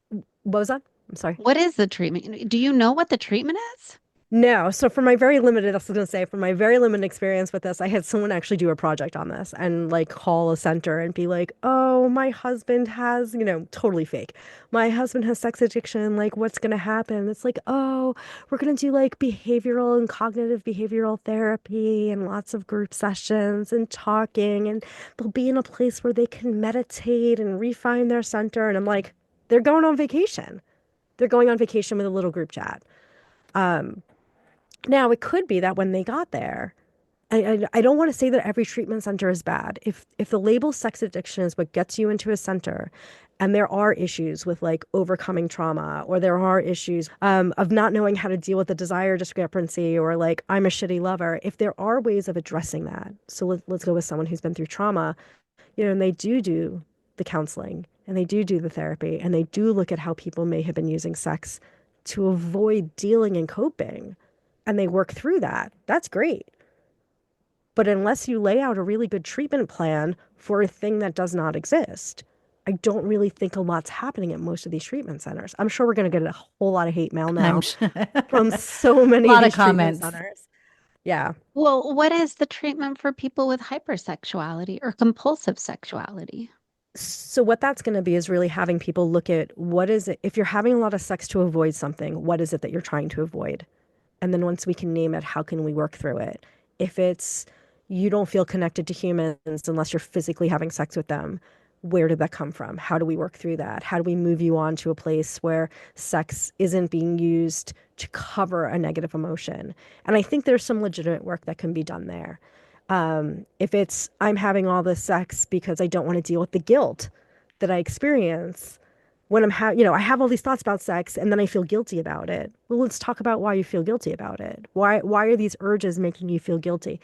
treatment? what was that? I'm sorry. What is the treatment? Do you know what the treatment is? No. So for my very limited, I was going to say, for my very limited experience with this, I had someone actually do a project on this and like call a center and be like, oh, my husband has, totally fake. My husband has sex addiction. Like, what's going to happen? It's like, oh, we're going to do like behavioral and cognitive behavioral therapy and lots of group sessions and talking. And they'll be in a place where they can meditate and refine their center. And I'm like, they're going on vacation. They're going on vacation with a little group chat. Now, it could be that when they got there, I don't want to say that every treatment center is bad. If the label sex addiction is what gets you into a center, and there are issues with like overcoming trauma, or there are issues of not knowing how to deal with the desire discrepancy, or like I'm a shitty lover. If there are ways of addressing that, so let's go with someone who's been through trauma, and they do the counseling, and they do the therapy, and they do look at how people may have been using sex to avoid dealing and coping, and they work through that. That's great. But unless you lay out a really good treatment plan for a thing that does not exist, I don't really think a lot's happening at most of these treatment centers. I'm sure we're going to get a whole lot of hate mail I'm now sure. from A so many of lot of these treatment comments. centers. Yeah. Well, what is the treatment for people with hypersexuality or compulsive sexuality? So what that's going to be is really having people look at what is it, if you're having a lot of sex to avoid something, what is it that you're trying to avoid? And then once we can name it, how can we work through it? If it's, you don't feel connected to humans unless you're physically having sex with them. Where did that come from? How do we work through that? How do we move you on to a place where sex isn't being used to cover a negative emotion? And I think there's some legitimate work that can be done there. If it's, I'm having all this sex because I don't want to deal with the guilt that I experience when I have all these thoughts about sex and then I feel guilty about it. Well, let's talk about why you feel guilty about it. Why are these urges making you feel guilty?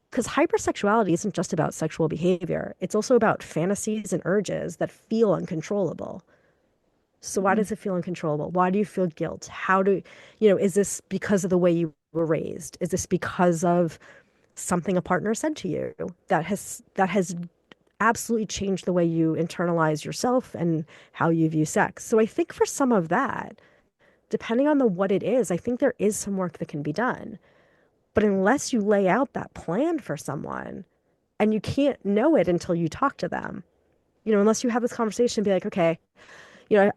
Because hypersexuality isn't just about sexual behavior. It's also about fantasies and urges that feel uncontrollable. So why does it feel uncontrollable? Why do you feel guilt? Is this because of the way you were raised? Is this because of something a partner said to you that has absolutely changed the way you internalize yourself and how you view sex? So I think for some of that, depending on what it is, I think there is some work that can be done. But unless you lay out that plan for someone, and you can't know it until you talk to them, unless you have this conversation and be like, okay,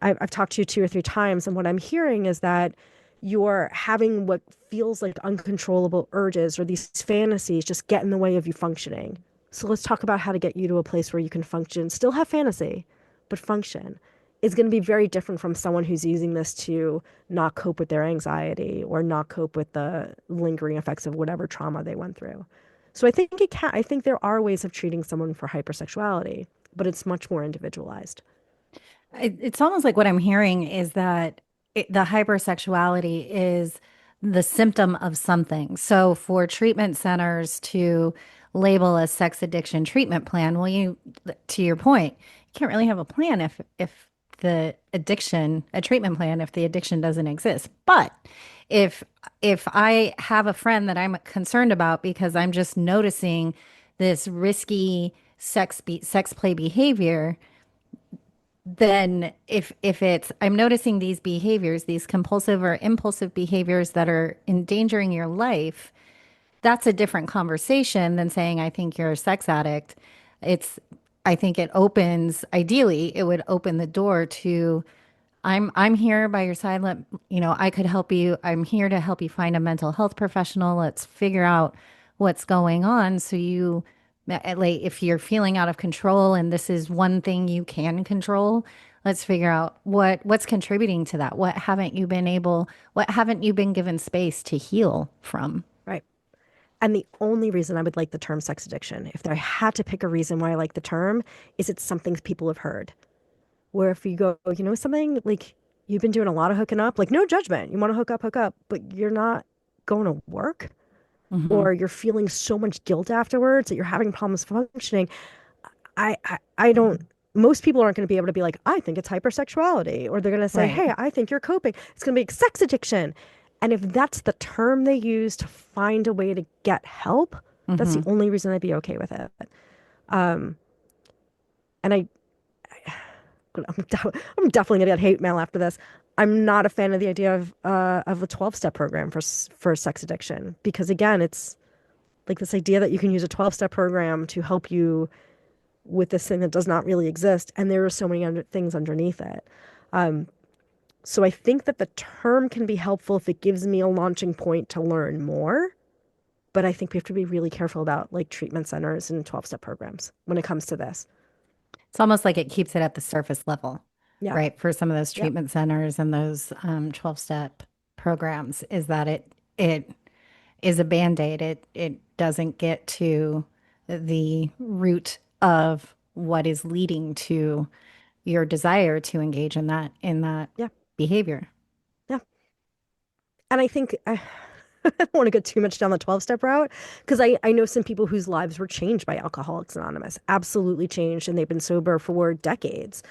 I've talked to you 2 or 3 times, and what I'm hearing is that you're having what feels like uncontrollable urges or these fantasies just get in the way of you functioning. So let's talk about how to get you to a place where you can function, still have fantasy, but function. Is going to be very different from someone who's using this to not cope with their anxiety or not cope with the lingering effects of whatever trauma they went through. So I think there are ways of treating someone for hypersexuality, but it's much more individualized. It's almost like what I'm hearing is that the hypersexuality is the symptom of something. So for treatment centers to label a sex addiction treatment plan, well, to your point, you can't really have a plan if a treatment plan, if the addiction doesn't exist. But if if I have a friend that I'm concerned about because I'm just noticing this risky sex play behavior, then if it's I'm noticing these behaviors, these compulsive or impulsive behaviors that are endangering your life, that's a different conversation than saying I think you're a sex addict. It's I think ideally it would open the door to I'm here by your side. I could help you. I'm here to help you find a mental health professional. Let's figure out what's going on so like if you're feeling out of control and this is one thing you can control, let's figure out what's contributing to that. What haven't you been given space to heal from? Right. And the only reason I would like the term sex addiction, if I had to pick a reason why I like the term, is it's something people have heard. Where if you go, something like you've been doing a lot of hooking up, like no judgment, you want to hook up, but you're not going to work, Hmm. or you're feeling so much guilt afterwards that you're having problems functioning. I don't, most people aren't going to be able to be like, I think it's hypersexuality, or they're going to say, Right. hey, I think you're coping. It's going to be sex addiction. And if that's the term they use to find a way to get help, that's the Hmm. only reason I'd be okay with it. Um, and I'm definitely gonna get hate mail after this. I'm not a fan of the idea of a 12-step program for sex addiction because again, it's like this idea that you can use a 12-step program to help you with this thing that does not really exist, and there are so many things underneath it. Um, so I think that the term can be helpful if it gives me a launching point to learn more, but I think we have to be really careful about like treatment centers and 12-step programs when it comes to this. It's almost like it keeps it at the surface level, Yeah. right? For some of those Yep. treatment centers and those 12-step programs, is that it is a band-aid. It doesn't get to the root of what is leading to your desire to engage in that Yeah. behavior. Yeah. And I think I don't want to go too much down the 12-step route because I know some people whose lives were changed by Alcoholics Anonymous, absolutely changed, and they've been sober for decades.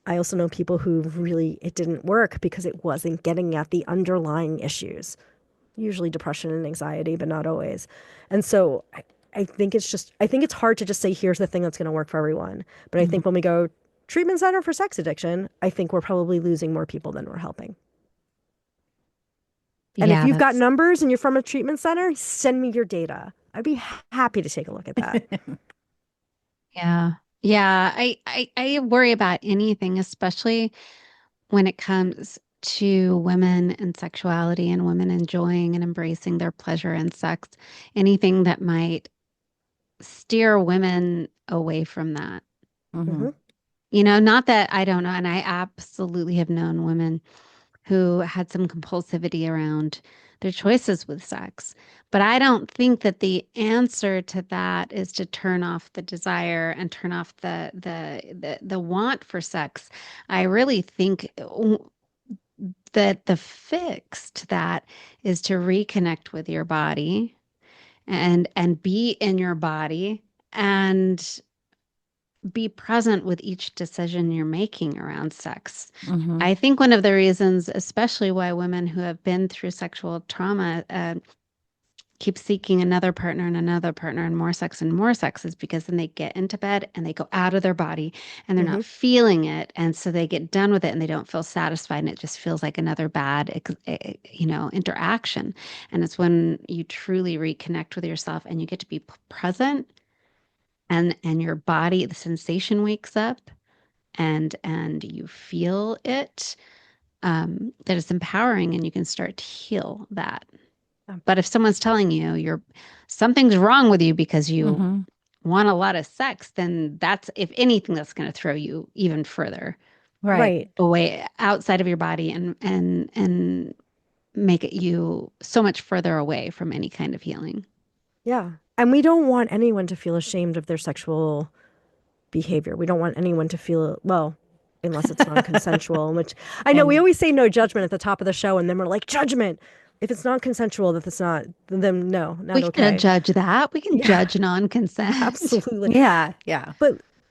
I also know people who really, it didn't work because it wasn't getting at the underlying issues, usually depression and anxiety, but not always. And so I think it's hard to just say, here's the thing that's going to work for everyone. But I Mhm. think when we go treatment center for sex addiction, I think we're probably losing more people than we're helping. And if Yeah, you've got that's numbers and you're from a treatment center, send me your data. I'd be happy to take a look at that. yeah. Yeah, I worry about anything, especially when it comes to women and sexuality and women enjoying and embracing their pleasure in sex. Anything that might steer women away from that. Hmm. Hmm. Not that I don't know, and I absolutely have known women who had some compulsivity around their choices with sex. But I don't think that the answer to that is to turn off the desire and turn off the want for sex. I really think that the fix to that is to reconnect with your body and be in your body and be present with each decision you're making around sex. Hmm. I think one of the reasons, especially why women who have been through sexual trauma keep seeking another partner and more sex is because then they get into bed and they go out of their body and they're Hmm. not feeling it. And so they get done with it and they don't feel satisfied. And it just feels like another bad, interaction. And it's when you truly reconnect with yourself and you get to be present and your body, the sensation wakes up and you feel it, that it's empowering and you can start to heal that. But if someone's telling you you're something's wrong with you because you Hmm. want a lot of sex, then that's, if anything, that's going to throw you even further Right. Right. away outside of your body and make it you so much further away from any kind of healing. Yeah. And we don't want anyone to feel ashamed of their sexual behavior. We don't want anyone to feel, well, unless it's non-consensual, which I know we And always say no judgment at the top of the show, and then we're like, judgment. If it's non-consensual, that it's not, then no, We not can okay. judge that. We can Yeah, judge non-consent. absolutely. yeah, yeah.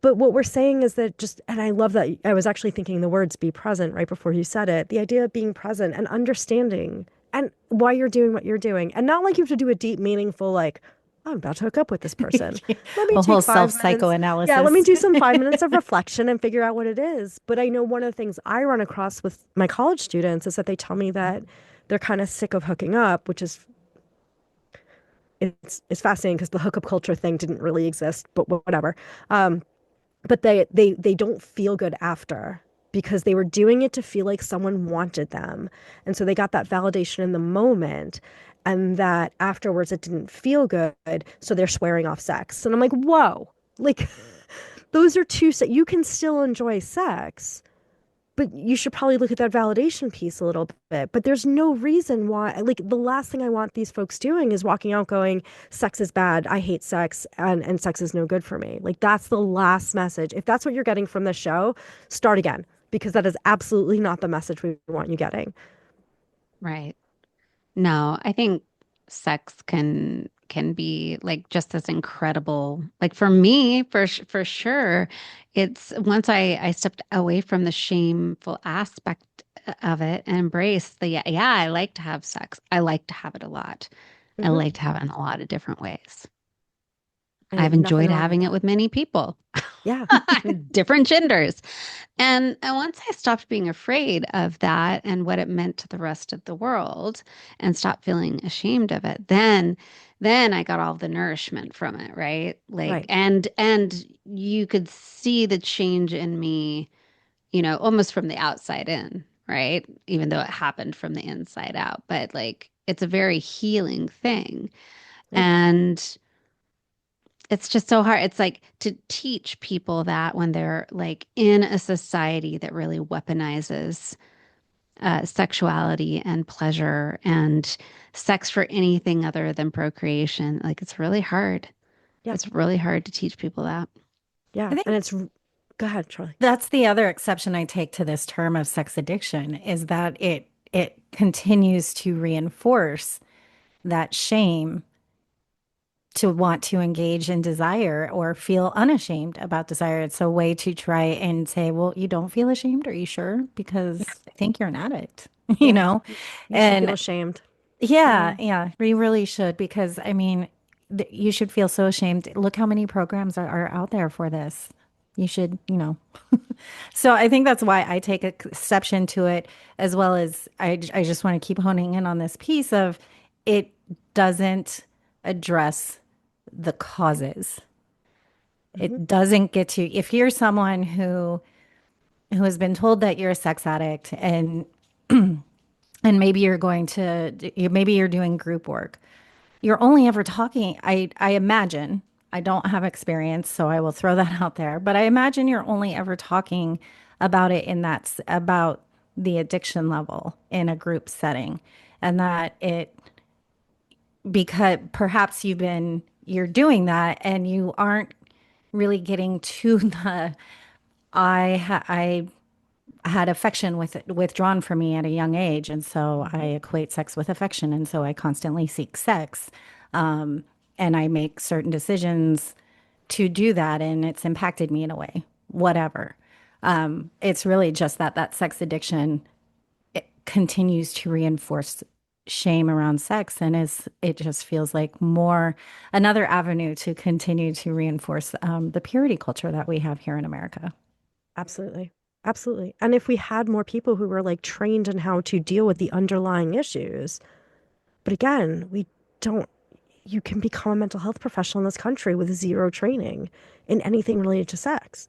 But what we're saying is that just, and I love that I was actually thinking the words be present right before you said it. The idea of being present and understanding and why you're doing what you're doing. And not like you have to do a deep, meaningful, like, I'm about to hook up with this person. Let me A whole take self 5 minutes. Yeah, let me psychoanalysis. do some 5 minutes of reflection and figure out what it is. But I know one of the things I run across with my college students is that they tell me that they're kind of sick of hooking up, which is it's fascinating because the hookup culture thing didn't really exist, but whatever. Um, but they don't feel good after because they were doing it to feel like someone wanted them. And so they got that validation in the moment and that afterwards it didn't feel good, so they're swearing off sex. And I'm like, "Whoa." Like those are you can still enjoy sex, but you should probably look at that validation piece a little bit. But there's no reason why, like, the last thing I want these folks doing is walking out going, sex is bad, I hate sex, and sex is no good for me. Like, that's the last message. If that's what you're getting from the show, start again, because that is absolutely not the message we want you getting. Right. No, I think sex can be like just as incredible. Like for me, for sure, it's once I stepped away from the shameful aspect of it and embraced the yeah, I like to have sex. I like to have it a lot. I Hmm. like to have it in a lot of different ways. And I've ain't nothing enjoyed wrong with having it that. with many people, Yeah. different genders. And once I stopped being afraid of that and what it meant to the rest of the world and stopped feeling ashamed of it, then I got all the nourishment from it, right? Like Right. and you could see the change in me, almost from the outside in, right? Even though it happened from the inside out, but like it's a very healing thing. Yeah. And it's just so hard. It's like to teach people that when they're like in a society that really weaponizes sexuality and pleasure and sex for anything other than procreation. Like it's really hard. Yeah. It's really hard to teach people that. I Yeah. And think go ahead, Charlie. that's the other exception I take to this term of sex addiction is that it continues to reinforce that shame to want to engage in desire or feel unashamed about desire. It's a way to try and say, well, you don't feel ashamed? Are you sure? Because I think you're an addict, you Yeah. know? You should feel And ashamed. yeah, Yeah. yeah, we really should because I mean, you should feel so ashamed. Look how many programs are out there for this. You should, you know. So I think that's why I take exception to it, as well as I just want to keep honing in on this piece of it doesn't address the causes. Hmm. It doesn't get to, if you're someone who has been told that you're a sex addict and maybe you're going to maybe you're doing group work. You're only ever talking, I imagine, I don't have experience, so I will throw that out there. But I imagine you're only ever talking about it about the addiction level in a group setting, and that it because perhaps you're doing that and you aren't really getting to the I had affection withdrawn from me at a young age, and so I equate sex with affection, and so I constantly seek sex, um, and I make certain decisions to do that, and it's impacted me in a way. Whatever. It's really just that sex addiction it continues to reinforce shame around sex, and it just feels like more another avenue to continue to reinforce the purity culture that we have here in America. Absolutely. Absolutely. And if we had more people who were like trained in how to deal with the underlying issues, but again, we don't, you can become a mental health professional in this country with zero training in anything related to sex.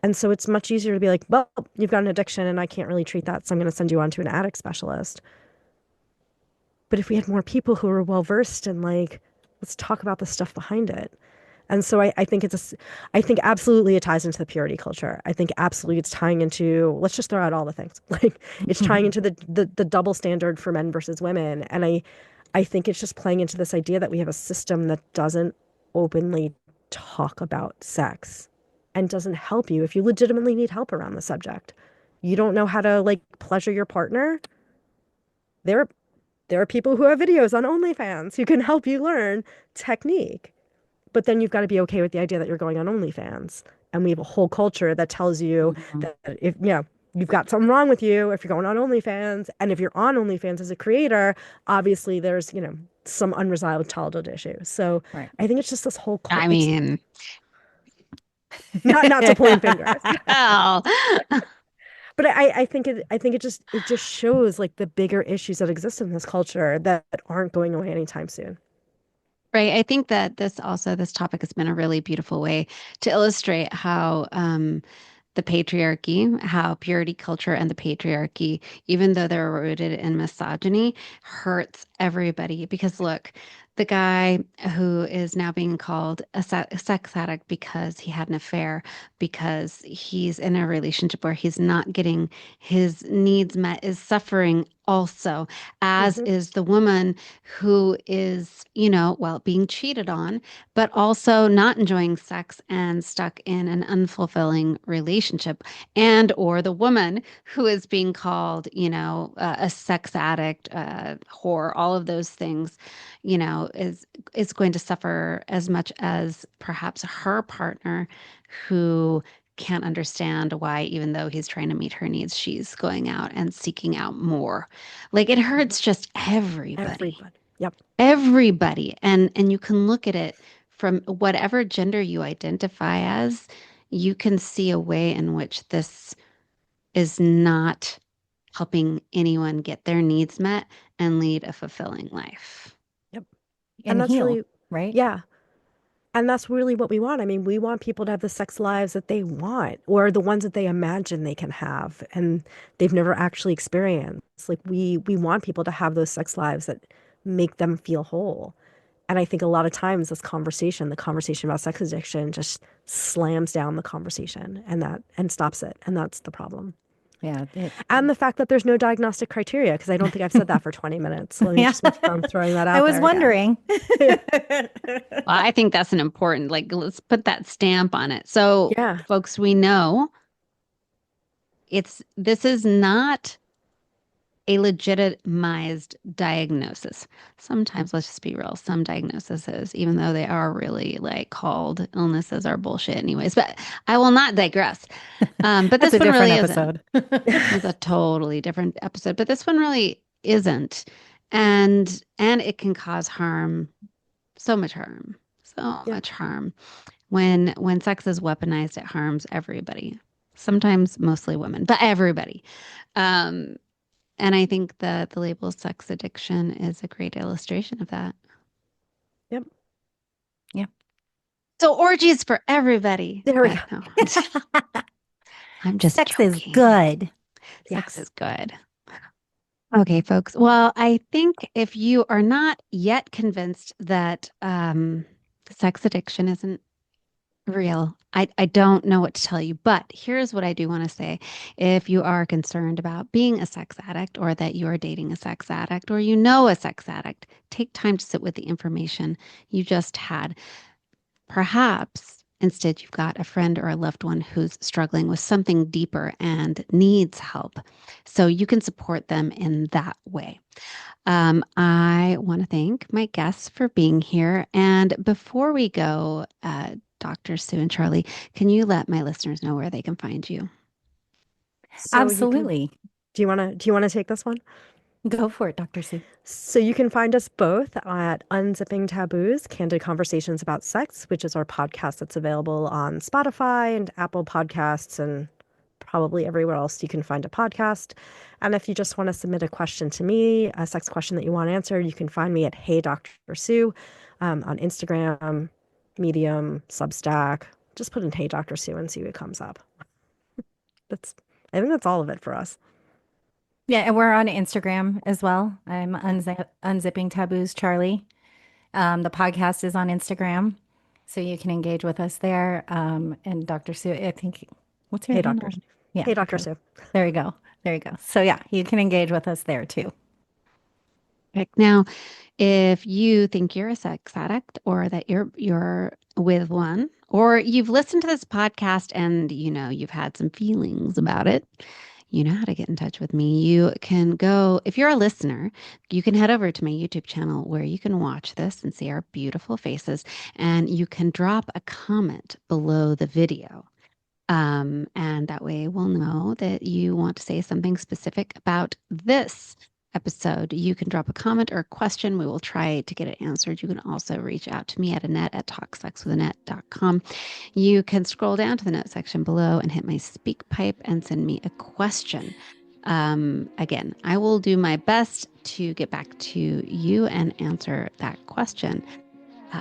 And so it's much easier to be like, well, you've got an addiction and I can't really treat that. So I'm going to send you on to an addict specialist. But if we had more people who are well versed in like, let's talk about the stuff behind it. And so I think I think absolutely it ties into the purity culture. I think absolutely it's tying into, let's just throw out all the things. Like it's tying into the double standard for men versus women. And I think it's just playing into this idea that we have a system that doesn't openly talk about sex and doesn't help you if you legitimately need help around the subject. You don't know how to like pleasure your partner. There there are people who have videos on OnlyFans who can help you learn technique. But then you've got to be okay with the idea that you're going on OnlyFans. And we have a whole culture that tells you Mhm. that if, you've got something wrong with you if you're going on OnlyFans. And if you're on OnlyFans as a creator, obviously there's, some unresolved childhood issues. So Right. I think it's just this whole, I it's mean, not to point fingers, oh, but I think it just shows like the bigger issues that exist in this culture that aren't going away anytime soon. right. I think that this topic has been a really beautiful way to illustrate how the patriarchy, how purity culture and the patriarchy, even though they're rooted in misogyny, hurts everybody. Because look, the guy who is now being called a sex addict because he had an affair, because he's in a relationship where he's not getting his needs met, is suffering also, as Hmm. is the woman who is, well, being cheated on but also not enjoying sex and stuck in an unfulfilling relationship, and or the woman who is being called, a sex addict, whore, all of those things, is going to suffer as much as perhaps her partner who can't understand why, even though he's trying to meet her needs, she's going out and seeking out more. Like it hurts just everybody. Everybody. Yep. Everybody. And you can look at it from whatever gender you identify as, you can see a way in which this is not helping anyone get their needs met and lead a fulfilling life. Yep. And And that's heal, really, right? yeah. And that's really what we want. I mean, we want people to have the sex lives that they want or the ones that they imagine they can have and they've never actually experienced. Like we want people to have those sex lives that make them feel whole. And I think a lot of times this conversation, the conversation about sex addiction just slams down the conversation and stops it. And that's the problem. Yeah. And the fact that there's no diagnostic criteria, because I don't think I've said that for 20 minutes. Let me Yeah. just make sure I'm throwing that I out was there again. wondering. Well, I think that's an important, like, let's put that stamp on it. So, Yeah. folks, we know this is not a legitimized diagnosis. Sometimes, let's just be real, some diagnoses, even though they are really like called illnesses, are bullshit anyways. But I will not digress. But That's this a one different really isn't. episode. It's a totally different episode, but this one really isn't. And it can cause harm, so much harm, so Yeah. much harm. When sex is weaponized, it harms everybody. Sometimes mostly women, but everybody. Um, and I think that the label sex addiction is a great illustration of that. Yep. Yeah. So orgies for everybody. There we go. But no, I'm just Sex is joking. good. Sex Yes. is good. Okay, folks. Well, I think if you are not yet convinced that Sex addiction isn't real. I don't know what to tell you, but here's what I do want to say. If you are concerned about being a sex addict or that you are dating a sex addict or you know a sex addict, take time to sit with the information you just had. Perhaps instead you've got a friend or a loved one who's struggling with something deeper and needs help. So you can support them in that way. I want to thank my guests for being here. And before we go, Dr. Sue and Charlie, can you let my listeners know where they can find you? So you can, Absolutely. do you want to take this one? Go for it, Dr. Sue. So you can find us both at Unzipping Taboos, Candid Conversations About Sex, which is our podcast that's available on Spotify and Apple Podcasts and probably everywhere else you can find a podcast. And if you just want to submit a question to me, a sex question that you want answered, you can find me at Hey Dr. Sue on Instagram, Medium, Substack. Just put in Hey Dr. Sue and see what comes up. I think that's all of it for us. Yeah, and we're on Instagram as well. I'm Unzipping Taboos Charlie. The podcast is on Instagram, so you can engage with us there. And Dr. Sue, I think, what's your Hey handle? Dr. Yeah, Hey Dr. okay. Sue. There you go. There you go. So yeah, you can engage with us there too. Now, if you think you're a sex addict or that you're with one, or you've listened to this podcast and you've had some feelings about it, you know how to get in touch with me. You can go, if you're a listener, you can head over to my YouTube channel where you can watch this and see our beautiful faces, and you can drop a comment below the video. And that way we'll know that you want to say something specific about this episode. You can drop a comment or a question. We will try to get it answered. You can also reach out to me at Annette@talksexwithannette.com. You can scroll down to the note section below and hit my speak pipe and send me a question. Again, I will do my best to get back to you and answer that question.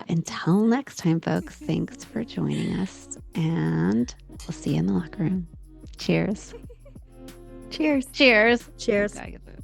Until next time, folks, thanks for joining us, and we'll see you in the locker room. Cheers. Cheers. Cheers. Cheers. Gotta get the